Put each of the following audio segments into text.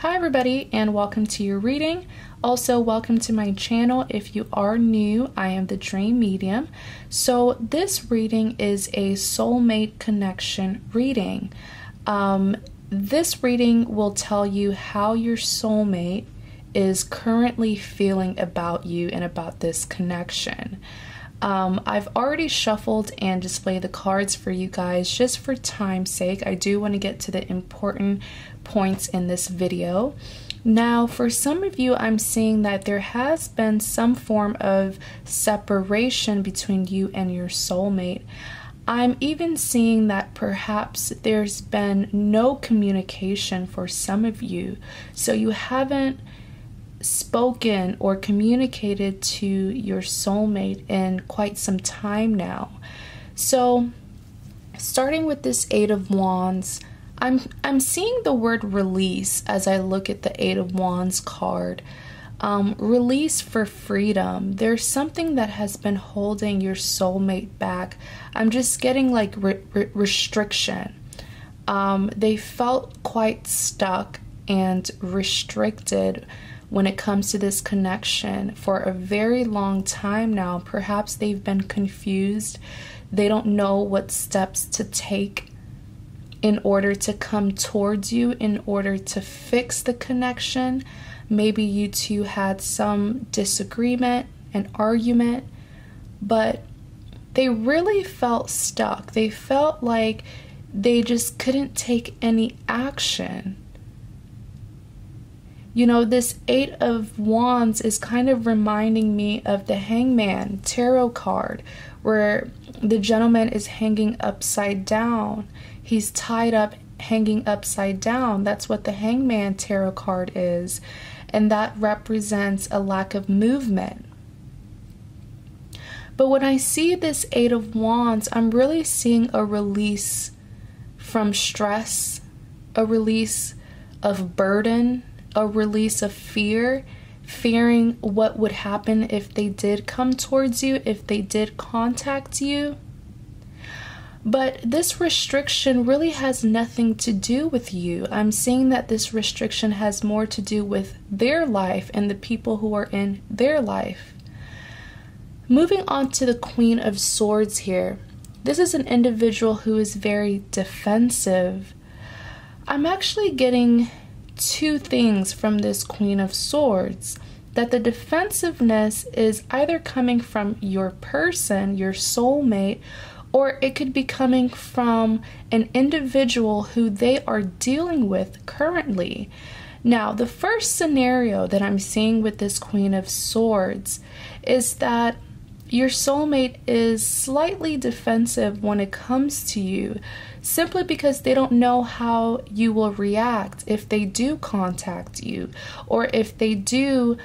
Hi everybody, and welcome to your reading. Also, welcome to my channel. If you are new, I am the Dream Medium. So this reading is a soulmate connection reading. This reading will tell you how your soulmate is currently feeling about you and about this connection. I've already shuffled and displayed the cards for you guys just for time's sake. I do want to get to the important points in this video. Now, for some of you, I'm seeing that there has been some form of separation between you and your soulmate. I'm even seeing that perhaps there's been no communication for some of you. So you haven't spoken or communicated to your soulmate in quite some time now. So starting with this Eight of Wands, I'm seeing the word release as I look at the Eight of Wands card. Release for freedom. There's something that has been holding your soulmate back. I'm just getting like restriction. They felt quite stuck and restricted when it comes to this connection for a very long time now. Perhaps they've been confused. They don't know what steps to take in order to come towards you, in order to fix the connection. Maybe you two had some disagreement, an argument, but they really felt stuck. They felt like they just couldn't take any action. You know, this Eight of Wands is kind of reminding me of the Hangman tarot card, where the gentleman is hanging upside down. He's tied up, hanging upside down. That's what the Hangman tarot card is. And that represents a lack of movement. But when I see this Eight of Wands, I'm really seeing a release from stress, a release of burden, a release of fear, fearing what would happen if they did come towards you, if they did contact you. But this restriction really has nothing to do with you. I'm seeing that this restriction has more to do with their life and the people who are in their life. Moving on to the Queen of Swords here. This is an individual who is very defensive. I'm actually getting two things from this Queen of Swords. That the defensiveness is either coming from your person, your soulmate, or it could be coming from an individual who they are dealing with currently. Now, the first scenario that I'm seeing with this Queen of Swords is that your soulmate is slightly defensive when it comes to you, simply because they don't know how you will react if they do contact you, or if they do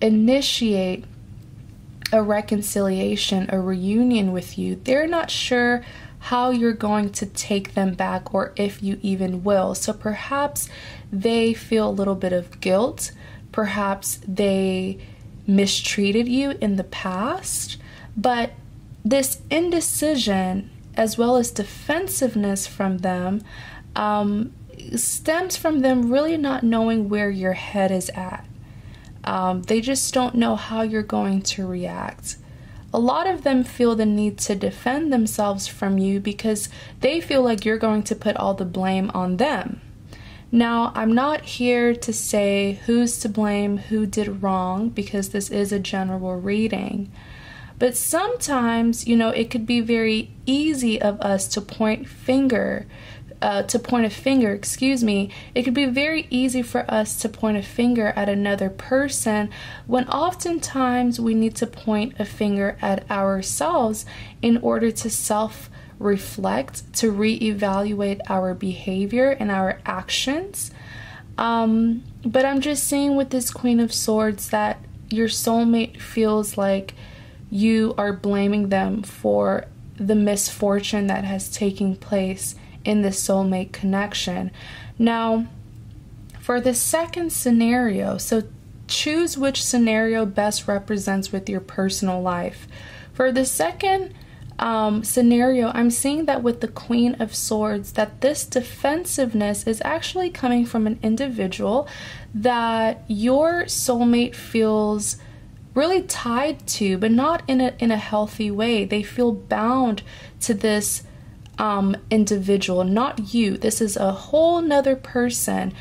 initiate a reconciliation, a reunion with you. They're not sure how you're going to take them back, or if you even will. So perhaps they feel a little bit of guilt. Perhaps they mistreated you in the past. But this indecision, as well as defensiveness from them, stems from them really not knowing where your head is at. They just don't know how you're going to react. A lot of them feel the need to defend themselves from you because they feel like you're going to put all the blame on them. Now, I'm not here to say who's to blame, who did wrong, because this is a general reading. But sometimes, you know, it could be very easy of us to point a finger. It could be very easy for us to point a finger at another person, when oftentimes we need to point a finger at ourselves in order to self-reflect, to reevaluate our behavior and our actions. But I'm just saying with this Queen of Swords that your soulmate feels like you are blaming them for the misfortune that has taken place in the soulmate connection. Now, for the second scenario, so choose which scenario best represents with your personal life. For the second scenario, I'm seeing that with the Queen of Swords, that this defensiveness is actually coming from an individual that your soulmate feels really tied to, but not in a healthy way. They feel bound to this individual, not you. This is a whole nother person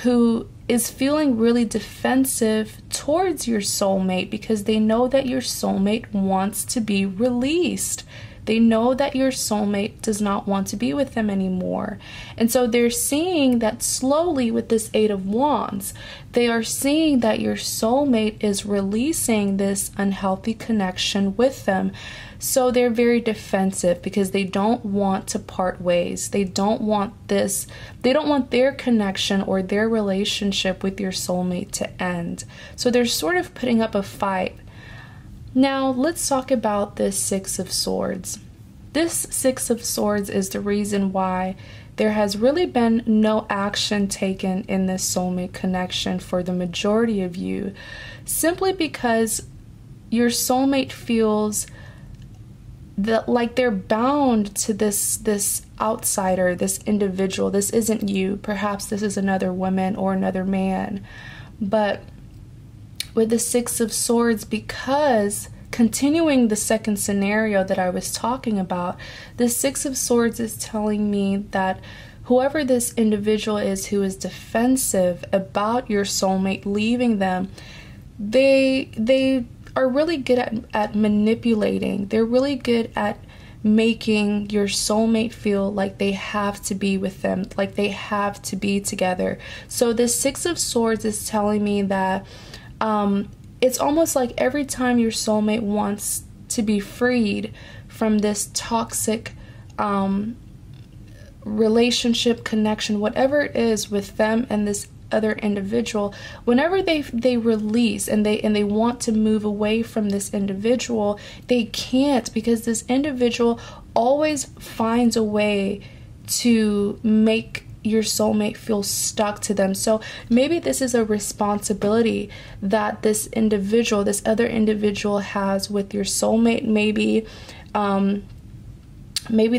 who is feeling really defensive towards your soulmate because they know that your soulmate wants to be released. They know that your soulmate does not want to be with them anymore. And so they're seeing that slowly with this Eight of Wands, they are seeing that your soulmate is releasing this unhealthy connection with them. So they're very defensive because they don't want to part ways. They don't want this, they don't want their connection or their relationship with your soulmate to end. So they're sort of putting up a fight. Now, let's talk about this Six of Swords. This Six of Swords is the reason why there has really been no action taken in this soulmate connection for the majority of you, simply because your soulmate feels that like they're bound to this outsider, this individual. This isn't you. Perhaps this is another woman or another man. But with the Six of Swords, because continuing the second scenario that I was talking about, the Six of Swords is telling me that whoever this individual is who is defensive about your soulmate leaving them, they are really good at manipulating. They're really good at making your soulmate feel like they have to be with them, like they have to be together. So this Six of Swords is telling me that it's almost like every time your soulmate wants to be freed from this toxic relationship, connection, whatever it is with them and this other individual, whenever they release and they want to move away from this individual, they can't, because this individual always finds a way to make your soulmate feel stuck to them. So maybe this is a responsibility that this individual, this other individual has with your soulmate. Maybe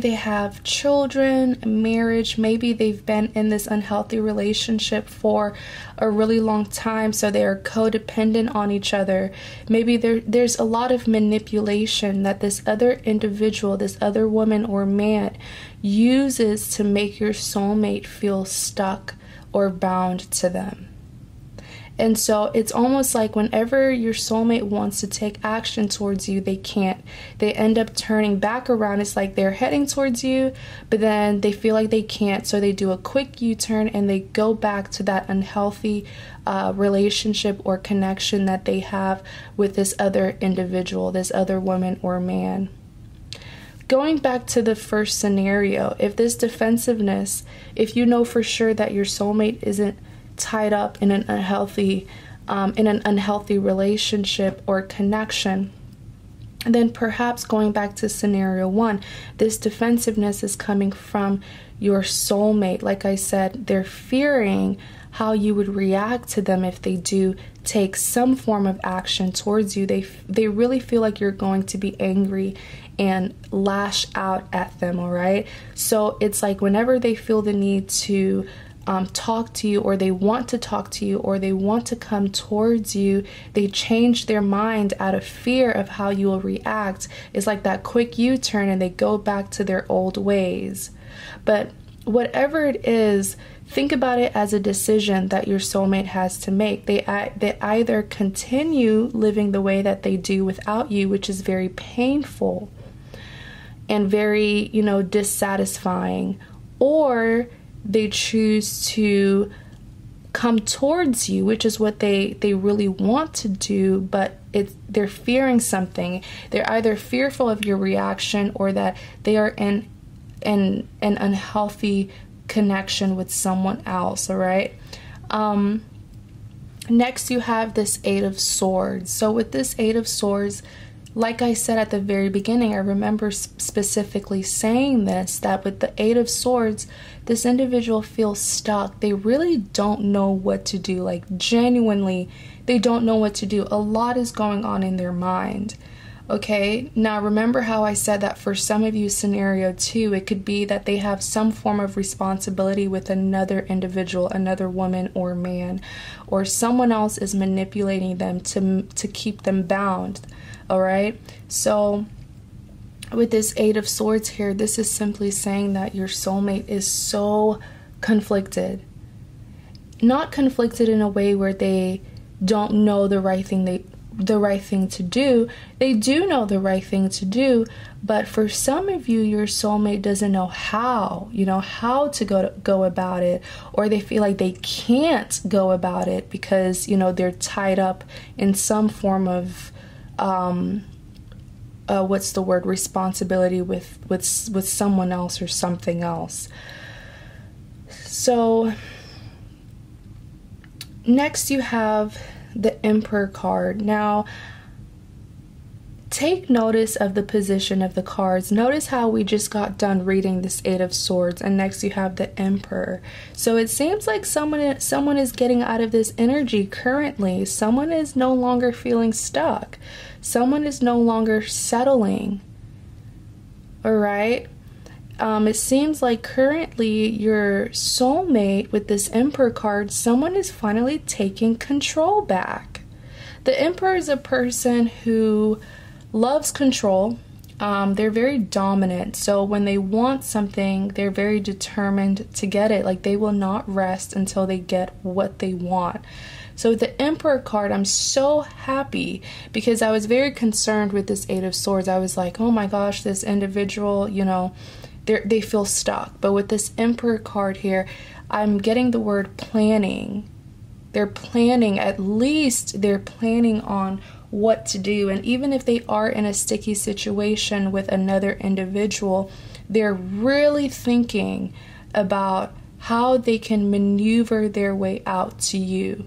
they have children, marriage, maybe they've been in this unhealthy relationship for a really long time, so they are codependent on each other. Maybe there's a lot of manipulation that this other individual, this other woman or man uses to make your soulmate feel stuck or bound to them. And so it's almost like whenever your soulmate wants to take action towards you, they can't. They end up turning back around. It's like they're heading towards you, but then they feel like they can't. So they do a quick U-turn and they go back to that unhealthy relationship or connection that they have with this other individual, this other woman or man. Going back to the first scenario, if this defensiveness, if you know for sure that your soulmate isn't tied up in an unhealthy relationship or connection, then perhaps going back to scenario one, this defensiveness is coming from your soulmate. Like I said, they're fearing how you would react to them if they do take some form of action towards you. They really feel like you're going to be angry and lash out at them, all right? So it's like whenever they feel the need to talk to you, or they want to talk to you, or they want to come towards you, they change their mind out of fear of how you will react. It's like that quick U-turn and they go back to their old ways. But whatever it is, think about it as a decision that your soulmate has to make. They either continue living the way that they do without you, which is very painful and very, dissatisfying, or they choose to come towards you, which is what they really want to do, but they're fearing something. They're either fearful of your reaction or that they are in an unhealthy connection with someone else, all right? Next, you have this Eight of Swords. So with this Eight of Swords, like I said at the very beginning, I remember specifically saying this, that with the Eight of Swords, this individual feels stuck. They really don't know what to do. Like, genuinely, they don't know what to do. A lot is going on in their mind. Okay, now remember how I said that for some of you scenario 2, it could be that they have some form of responsibility with another individual, another woman or man, or someone else is manipulating them to keep them bound. All right, so with this 8 of Swords here, this is simply saying that your soulmate is so conflicted. Not conflicted in a way where they don't know the right thing to do. They do know the right thing to do, but for some of you, your soulmate doesn't know how, how to go about it, or they feel like they can't go about it because, they're tied up in some form of responsibility with someone else or something else. So next you have the Emperor card. Now take notice of the position of the cards. Notice how we just got done reading this 8 of Swords, and next you have the Emperor. So it seems like someone is getting out of this energy currently. Someone is no longer feeling stuck. Someone is no longer settling. All right. It seems like currently your soulmate with this Emperor card, someone is finally taking control back. The Emperor is a person who loves control. They're very dominant. So when they want something, they're very determined to get it. Like, they will not rest until they get what they want. So the Emperor card, I'm so happy because I was very concerned with this 8 of Swords. I was like, oh my gosh, this individual, they feel stuck. But with this Emperor card here, I'm getting the word planning. They're planning, at least they're planning on what to do. And even if they are in a sticky situation with another individual, they're really thinking about how they can maneuver their way out to you.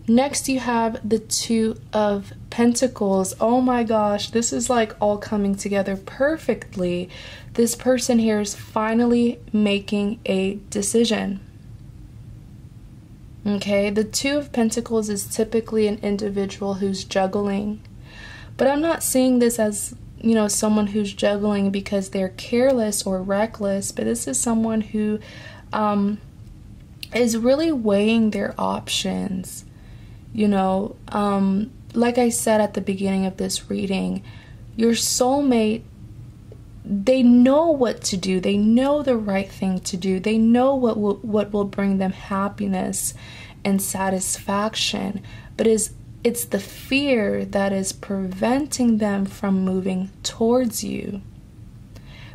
Next, you have the 2 of Pentacles. Oh my gosh, this is like all coming together perfectly. This person here is finally making a decision. Okay, the 2 of Pentacles is typically an individual who's juggling. But I'm not seeing this as, someone who's juggling because they're careless or reckless, but this is someone who is really weighing their options. Like I said at the beginning of this reading, your soulmate, they know what to do. They know the right thing to do. They know what will bring them happiness and satisfaction. But it's the fear that is preventing them from moving towards you.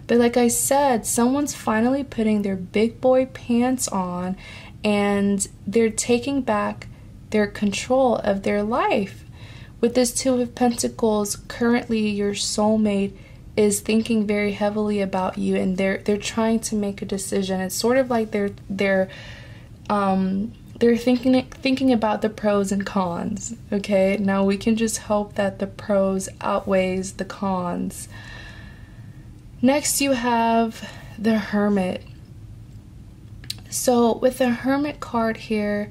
But like I said, someone's finally putting their big boy pants on, and they're taking back their control of their life. With this 2 of Pentacles, currently your soulmate is thinking very heavily about you, and they're trying to make a decision. It's sort of like they're thinking about the pros and cons. Okay, now we can just hope that the pros outweighs the cons. Next, you have the Hermit. So with the Hermit card here,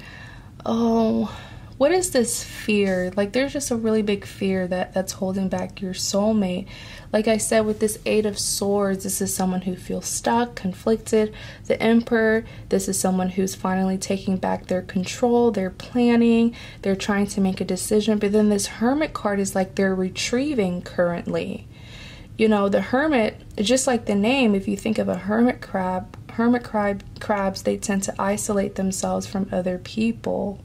oh, what is this fear? Like, there's just a really big fear that's holding back your soulmate. Like I said, with this 8 of Swords, this is someone who feels stuck, conflicted. The Emperor, this is someone who's finally taking back their control. They're planning. They're trying to make a decision. But then this Hermit card is like they're retrieving currently. The Hermit, just like the name, if you think of a hermit crab, crabs, they tend to isolate themselves from other people.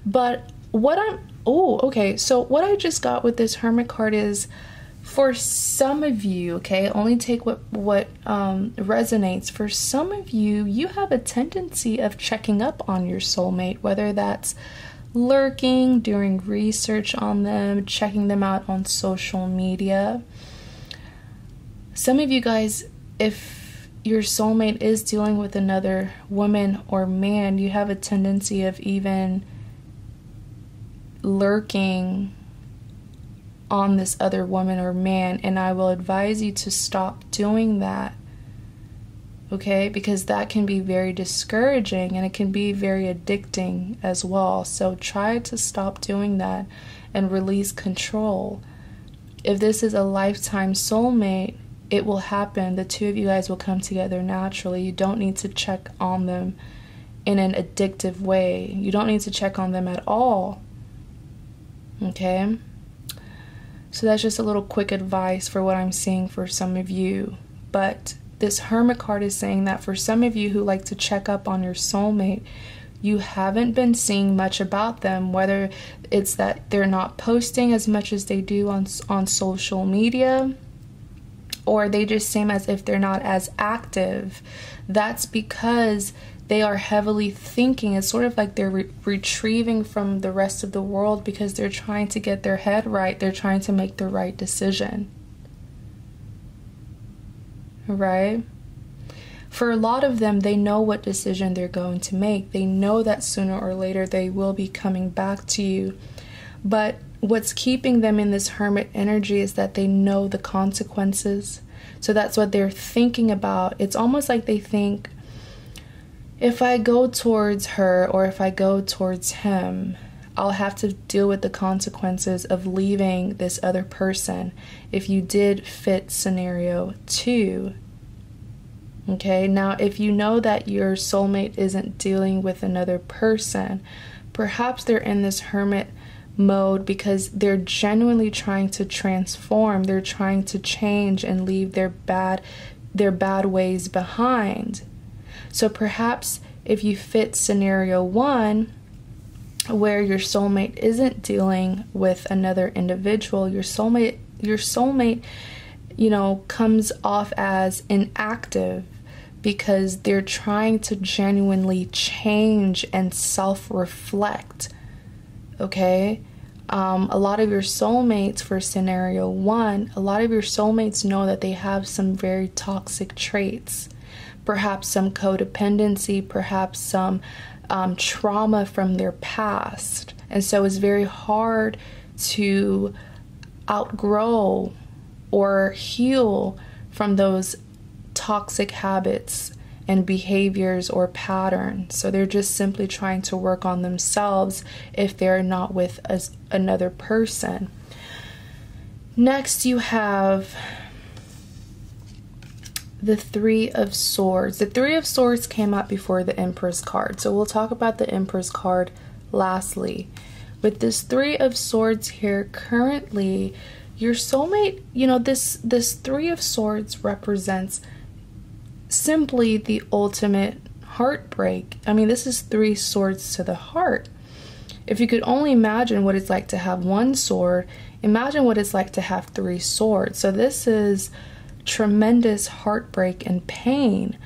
But so what I just got with this Hermit card is, for some of you, okay, only take what resonates. For some of you, you have a tendency of checking up on your soulmate, whether that's lurking, doing research on them, checking them out on social media. Some of you guys, if your soulmate is dealing with another woman or man, you have a tendency of even lurking on this other woman or man, and I will advise you to stop doing that. okay? Because that can be very discouraging and it can be very addicting as well. So try to stop doing that and release control. If this is a lifetime soulmate, it will happen. The two of you guys will come together naturally. You don't need to check on them in an addictive way. You don't need to check on them at all. Okay? So that's just a little quick advice for what I'm seeing for some of you. But this Hermit card is saying that for some of you who like to check up on your soulmate, you haven't been seeing much about them, whether it's that they're not posting as much as they do on social media, or they just seem as if they're not as active. That's because they are heavily thinking. It's sort of like they're retrieving from the rest of the world because they're trying to get their head right. They're trying to make the right decision. Right? For a lot of them, they know what decision they're going to make. They know that sooner or later they will be coming back to you. But what's keeping them in this Hermit energy is that they know the consequences. So that's what they're thinking about. It's almost like they think, if I go towards her or if I go towards him, I'll have to deal with the consequences of leaving this other person. If you did fit scenario 2. Okay, now if you know that your soulmate isn't dealing with another person, perhaps they're in this Hermit mode because they're genuinely trying to transform. They're trying to change and leave their bad ways behind. So perhaps if you fit scenario 1, where your soulmate isn't dealing with another individual, your soulmate, comes off as inactive because they're trying to genuinely change and self-reflect. Okay? A lot of your soulmates for scenario 1, a lot of your soulmates know that they have some very toxic traits. Perhaps some codependency, perhaps some trauma from their past. And so it's very hard to outgrow or heal from those toxic habits and behaviors or patterns. So they're just simply trying to work on themselves if they're not with another person. Next, you have the Three of Swords. The Three of Swords came up before the Empress card. So we'll talk about the Empress card lastly. With this Three of Swords here, currently, your soulmate, this Three of Swords represents simply the ultimate heartbreak. I mean, this is 3 swords to the heart. If you could only imagine what it's like to have 1 sword, imagine what it's like to have 3 swords. So this is tremendous heartbreak and pain.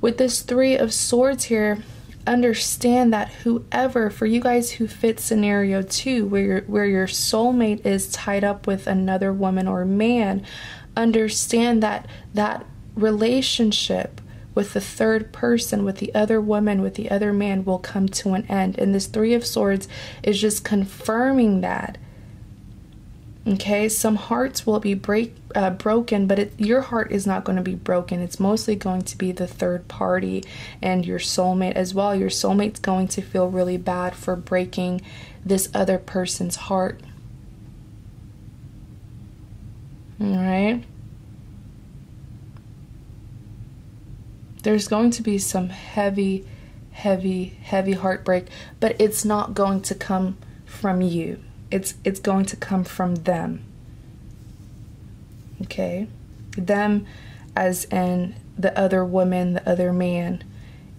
With this Three of Swords here, understand that whoever, for you guys who fit scenario 2, where your soulmate is tied up with another woman or man, understand that that relationship with the third person, with the other woman, with the other man, will come to an end. And this Three of Swords is just confirming that. Okay, some hearts will be broken, but your heart is not going to be broken. It's mostly going to be the third party and your soulmate as well. Your soulmate's going to feel really bad for breaking this other person's heart. All right. There's going to be some heavy, heavy, heavy heartbreak, but it's not going to come from you. It's going to come from them. Okay? Them as in the other woman, the other man,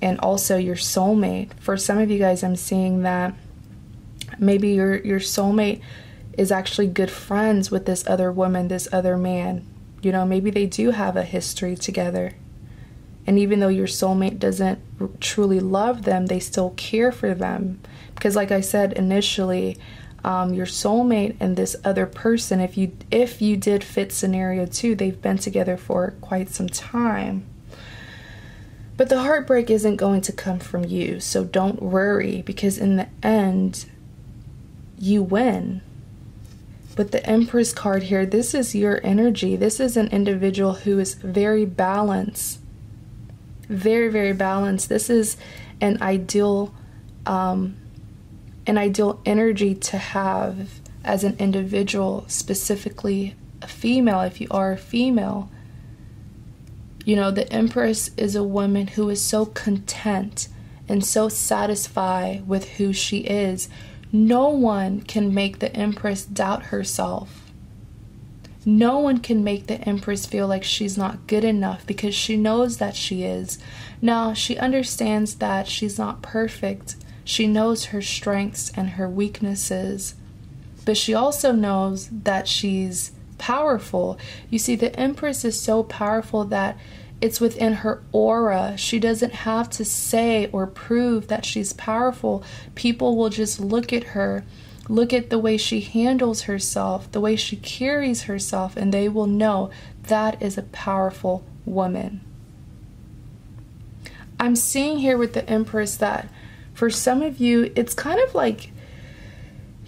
and also your soulmate. For some of you guys, I'm seeing that maybe your soulmate is actually good friends with this other woman, this other man. Maybe they do have a history together. And even though your soulmate doesn't truly love them, they still care for them. Because like I said initially, your soulmate and this other person, if you did fit scenario 2, they've been together for quite some time. But the heartbreak isn't going to come from you, so don't worry, because in the end, you win. With the Empress card here, this is your energy. This is an individual who is very balanced. Very, very balanced. This is an ideal energy to have as an individual, specifically a female. If you are a female, you know, the Empress is a woman who is so content and so satisfied with who she is. No one can make the Empress doubt herself. No one can make the Empress feel like she's not good enough, because she knows that she is. Now, she understands that she's not perfect. She knows her strengths and her weaknesses, but she also knows that she's powerful. You see, the Empress is so powerful that it's within her aura. She doesn't have to say or prove that she's powerful. People will just look at her, look at the way she handles herself, the way she carries herself, and they will know that is a powerful woman. I'm seeing here with the Empress that for some of you, it's kind of like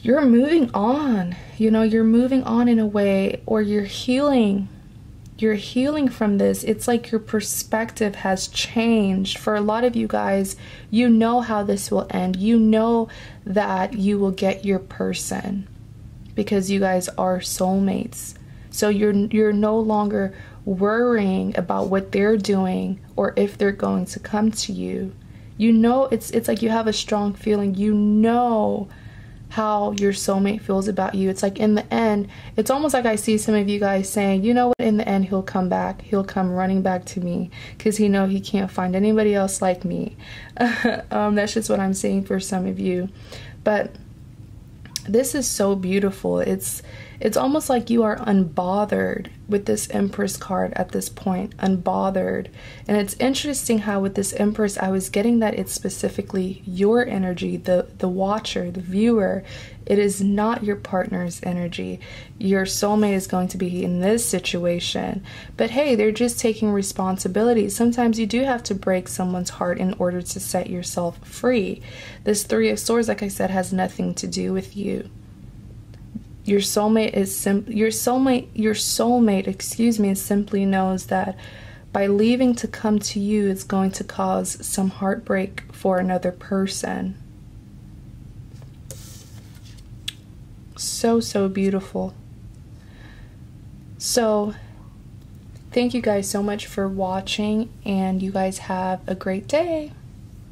you're moving on. You know, you're moving on in a way, or you're healing. You're healing from this. It's like your perspective has changed. For a lot of you guys, you know how this will end. You know that you will get your person, because you guys are soulmates. So you're no longer worrying about what they're doing or if they're going to come to you. You know, it's like you have a strong feeling. You know how your soulmate feels about you. It's like in the end, it's almost like I see some of you guys saying, you know what, in the end, he'll come back. He'll come running back to me because he knows he can't find anybody else like me. That's just what I'm saying for some of you. But this is so beautiful. It's almost like you are unbothered with this Empress card at this point, unbothered. And it's interesting how with this Empress, I was getting that it's specifically your energy, the watcher, the viewer. It is not your partner's energy. Your soulmate is going to be in this situation. But hey, they're just taking responsibility. Sometimes you do have to break someone's heart in order to set yourself free. This Three of Swords, like I said, has nothing to do with you. Your soulmate simply knows that by leaving to come to you, it's going to cause some heartbreak for another person. So beautiful. So thank you guys so much for watching, and you guys have a great day.